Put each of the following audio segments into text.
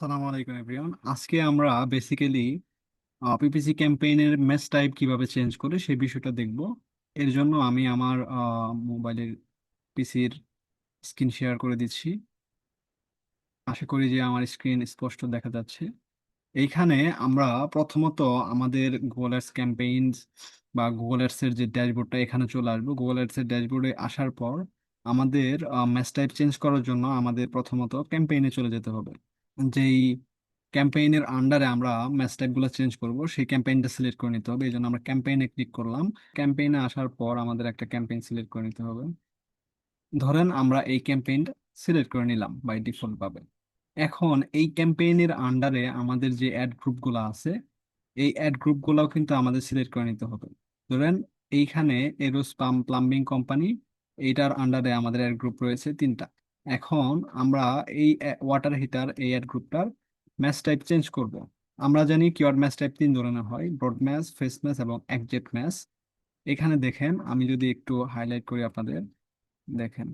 সালাম আলাইকুম এভরিওয়ান। আজকে আমরা বেসিক্যালি পিপিসি ক্যাম্পেইনের মেস টাইপ কিভাবে চেঞ্জ করে সেই বিষয়টা দেখব। এর জন্য আমি আমার মোবাইলের পিসির স্ক্রিন শেয়ার করে দিচ্ছি। আশা করি যে আমার স্ক্রিন স্পষ্ট দেখা যাচ্ছে। এইখানে আমরা প্রথমত আমাদের গুগল অ্যাডস ক্যাম্পেইন বা গুগল অ্যাডস এর যে ড্যাশবোর্ডটা এখানে চলে আসবো। গুগল অ্যাডস এর ড্যাশবোর্ডে আসার পর আমাদের মেস টাইপ চেঞ্জ করার জন্য আমাদের প্রথমত ক্যাম্পেইনে চলে যেতে হবে। যেই ক্যাম্পেইনের আন্ডারে আমরা ম্যাচ টাইপ গুলো চেঞ্জ করব সেই ক্যাম্পেইনটা সিলেক্ট করে নিতে হবে। এই জন্য আমরা ক্যাম্পেইনে ক্লিক করলাম। ক্যাম্পেইনে আসার পর আমাদের একটা ক্যাম্পেইন সিলেক্ট করে নিতে হবে। ধরেন আমরা এই ক্যাম্পেইনটা সিলেক্ট করে নিলাম বাই ডিফল্ট ভাবে। এখন এই ক্যাম্পেইনের আন্ডারে আমাদের যে অ্যাড গ্রুপগুলো আছে এই অ্যাড গ্রুপগুলোও কিন্তু আমাদের সিলেক্ট করে নিতে হবে। ধরেন এইখানে এরোস প্লাম্বিং কোম্পানি, এইটার আন্ডারে আমাদের অ্যাড গ্রুপ রয়েছে তিনটা। এখন আমরা এই ওয়াটার হিটার এই অ্যাড গ্রুপটার ম্যাচ টাইপ চেঞ্জ করব। আমরা জানি কিওয়ার্ড ম্যাচ টাইপ তিন ধরনের হয়: ব্রড ম্যাচ, ফেস ম্যাচ এবং একজেক্ট ম্যাচ। এখানে দেখেন, আমি যদি একটু হাইলাইট করি আপনাদের, দেখেন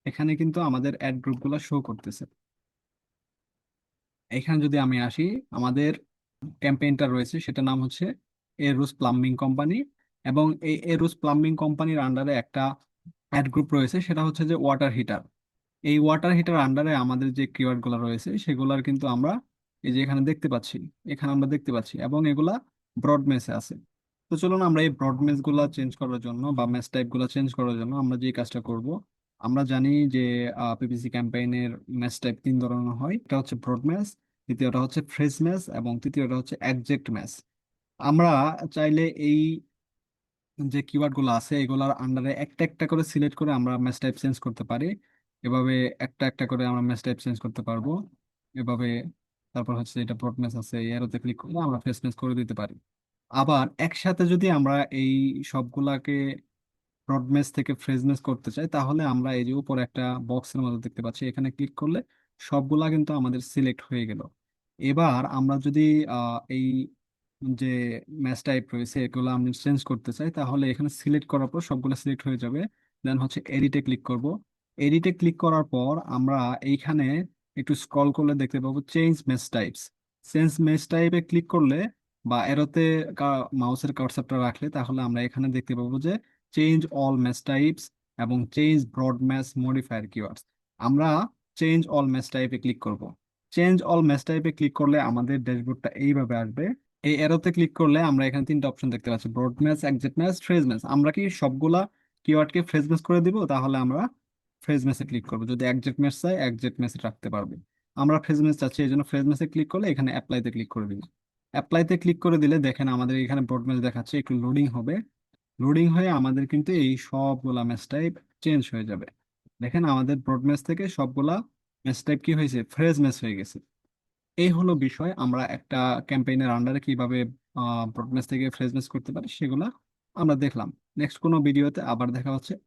এখানে কিন্তু আমাদের অ্যাড গ্রুপগুলো শো করতেছে। এখানে যদি আমি আসি, আমাদের ক্যাম্পেইনটা রয়েছে সেটার নাম হচ্ছে এরুস প্লাম্বিং কোম্পানি, এবং এই এরুস প্লাম্বিং কোম্পানির আন্ডারে একটা অ্যাড গ্রুপ রয়েছে, সেটা হচ্ছে যে ওয়াটার হিটার। এই ওয়াটার হিটার আন্ডারে আমাদের যে কিওয়ার্ড গুলো রয়েছে সেগুলার কিন্তু আমরা এই যে এখানে দেখতে পাচ্ছি, এখানে আমরা দেখতে পাচ্ছি, এবং এগুলা ব্রড মেসে আছে। তো চলুন আমরা এই ব্রড মেস গুলা চেঞ্জ করার জন্য বা মেস টাইপ গুলা চেঞ্জ করার জন্য আমরা যে কাজটা করব, আমরা জানি যে পিপিসি ক্যাম্পেইনের মেস টাইপ তিন ধরনের হয়। একটা হচ্ছে ব্রড মেস, দ্বিতীয়টা হচ্ছে ফ্রেজ মেস এবং তৃতীয়টা হচ্ছে একজেক্ট মেস। আমরা চাইলে এই যে কিওয়ার্ড গুলো আছে এগুলার আন্ডারে একটা একটা করে সিলেক্ট করে আমরা ম্যাচ টাইপ চেঞ্জ করতে পারি। এভাবে একটা একটা করে আমরা ম্যাচ টাইপ চেঞ্জ করতে পারবো এভাবে। তারপর হচ্ছে এটা ব্রড ম্যাচ আছে, এরোতে ক্লিক করলে আমরা ফেস ম্যাচ করে দিতে পারি। আবার একসাথে যদি আমরা এই সবগুলাকে ব্রড ম্যাচ থেকে ফ্রেজ ম্যাচ করতে চাই, তাহলে আমরা এই যে উপরে একটা বক্সের মধ্যে দেখতে পাচ্ছি, এখানে ক্লিক করলে সবগুলা কিন্তু আমাদের সিলেক্ট হয়ে গেল। এবার আমরা যদি এই যে ম্যাচ টাইপ রয়েছে এগুলো আমি চেঞ্জ করতে চাই, তাহলে এখানে সিলেক্ট করার পর সবগুলো সিলেক্ট হয়ে যাবে। দেন হচ্ছে এডিটে ক্লিক করব। এডিটে ক্লিক করার পর আমরা এইখানে একটু স্ক্রল করলে দেখতে পাবো change match types. Change match টাইপে ক্লিক করলে বা এরোতে মাউসের কার্সারটা রাখলে তাহলে আমরা এখানে দেখতে পাবো যে চেঞ্জ অল ম্যাচ টাইপস এবং change broad match modifier keywords. আমরা চেঞ্জ অল ম্যাচ টাইপে ক্লিক করব। চেঞ্জ অল ম্যাচ টাইপে ক্লিক করলে আমাদের ড্যাশবোর্ডটা এইভাবে আসবে। এই এরোতে ক্লিক করলে আমরা এখানে তিনটা অপশন দেখতে পাচ্ছি: broad match, exact match, phrase match. আমরা কি সবগুলা কিওয়ার্ডকে ফ্রেজ ম্যাচ করে দিব? তাহলে আমরা ফ্রেজ ম্যাচে ক্লিক করবো। যদি একজেক্ট ম্যাচ চাই একজেক্ট ম্যাচে রাখতে পারবে। আমরা ফ্রেজ ম্যাচ চাচ্ছি, এই জন্য ফ্রেজ ম্যাচে ক্লিক করলে এখানে অ্যাপ্লাইতে ক্লিক করে দিব। অ্যাপ্লাইতে ক্লিক করে দিলে দেখেন আমাদের এখানে ব্রড ম্যাচ দেখাচ্ছে, একটু লোডিং হবে। লোডিং হয়ে আমাদের কিন্তু এই সবগুলা ম্যাচ টাইপ চেঞ্জ হয়ে যাবে। দেখেন আমাদের ব্রড ম্যাচ থেকে সবগুলা ম্যাচ টাইপ কি হয়েছে, ফ্রেজ ম্যাচ হয়ে গেছে। এই হলো বিষয়, আমরা একটা ক্যাম্পেইনের আন্ডারে কিভাবে ব্রড ম্যাচ থেকে ফ্রেজ ম্যাচ করতে পারি সেগুলা আমরা দেখলাম। নেক্সট কোনো ভিডিওতে আবার দেখা হচ্ছে।